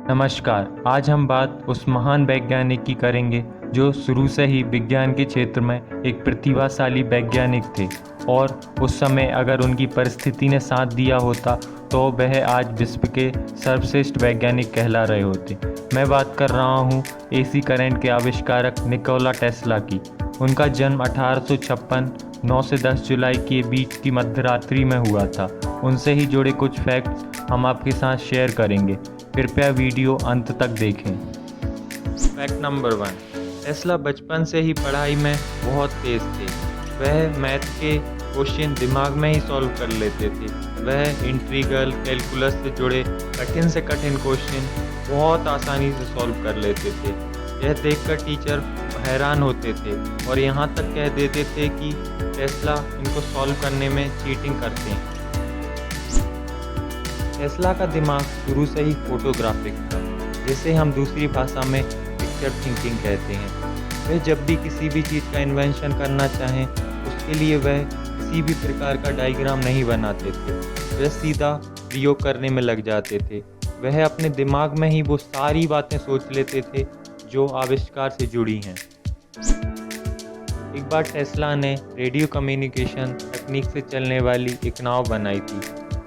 नमस्कार। आज हम बात उस महान वैज्ञानिक की करेंगे जो शुरू से ही विज्ञान के क्षेत्र में एक प्रतिभाशाली वैज्ञानिक थे और उस समय अगर उनकी परिस्थिति ने साथ दिया होता तो वह आज विश्व के सर्वश्रेष्ठ वैज्ञानिक कहला रहे होते। मैं बात कर रहा हूँ एसी करंट के आविष्कारक निकोला टेस्ला की। उनका जन्म 1856 9 से 10 जुलाई के बीच की मध्यरात्रि में हुआ था। उनसे ही जुड़े कुछ फैक्ट्स हम आपके साथ शेयर करेंगे। कृपया वीडियो अंत तक देखें। फैक्ट नंबर 1, टेस्ला बचपन से ही पढ़ाई में बहुत तेज थे। वह मैथ के क्वेश्चन दिमाग में ही सॉल्व कर लेते थे। वह इंटीग्रल कैलकुलस से जुड़े कठिन से कठिन क्वेश्चन बहुत आसानी से सॉल्व कर लेते थे। यह देखकर टीचर हैरान होते थे और यहाँ तक कह देते थे कि टेस्ला इनको सॉल्व करने में चीटिंग करते हैं। टेस्ला का दिमाग शुरू से ही फोटोग्राफिक था, जिसे हम दूसरी भाषा में पिक्चर थिंकिंग कहते हैं। वह जब भी किसी भी चीज़ का इन्वेंशन करना चाहें उसके लिए वह किसी भी प्रकार का डायग्राम नहीं बनाते थे। वह सीधा प्रयोग करने में लग जाते थे। वह अपने दिमाग में ही वो सारी बातें सोच लेते थे जो आविष्कार से जुड़ी हैं। एक बार टेस्ला ने रेडियो कम्युनिकेशन तकनीक से चलने वाली एक नाव बनाई थी।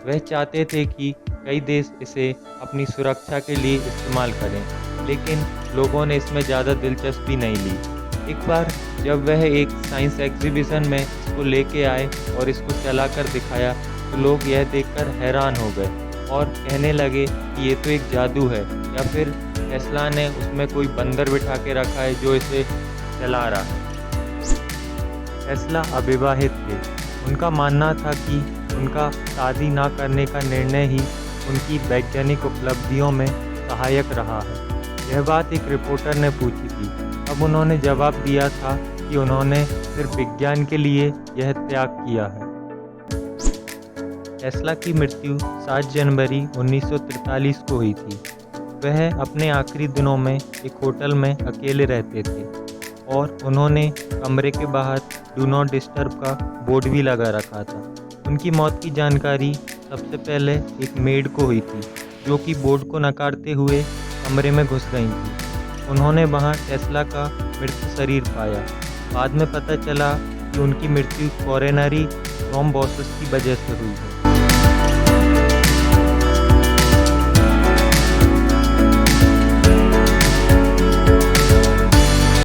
वह चाहते थे कि कई देश इसे अपनी सुरक्षा के लिए इस्तेमाल करें, लेकिन लोगों ने इसमें ज़्यादा दिलचस्पी नहीं ली। एक बार जब वह एक साइंस एग्जीबिशन में इसको लेके आए और इसको चलाकर दिखाया तो लोग यह देखकर हैरान हो गए और कहने लगे कि ये तो एक जादू है या फिर टेस्ला ने उसमें कोई बंदर बिठा के रखा है जो इसे चला रहा है। टेस्ला अविवाहित थे। उनका मानना था कि उनका शादी ना करने का निर्णय ही उनकी वैज्ञानिक उपलब्धियों में सहायक रहा है। यह बात एक रिपोर्टर ने पूछी थी। अब उन्होंने जवाब दिया था कि उन्होंने सिर्फ विज्ञान के लिए यह त्याग किया है। टेस्ला की मृत्यु 7 जनवरी 1943 को हुई थी। वह अपने आखिरी दिनों में एक होटल में अकेले रहते थे और उन्होंने कमरे के बाहर डू नॉट डिस्टर्ब का बोर्ड भी लगा रखा था। उनकी मौत की जानकारी सबसे पहले एक मेड को हुई थी, जो कि बोर्ड को नकारते हुए कमरे में घुस गई थी। उन्होंने वहां टेस्ला का मृत शरीर पाया। बाद में पता चला कि उनकी मृत्यु कोरोनरी थ्रोम्बोसिस की वजह से हुई है।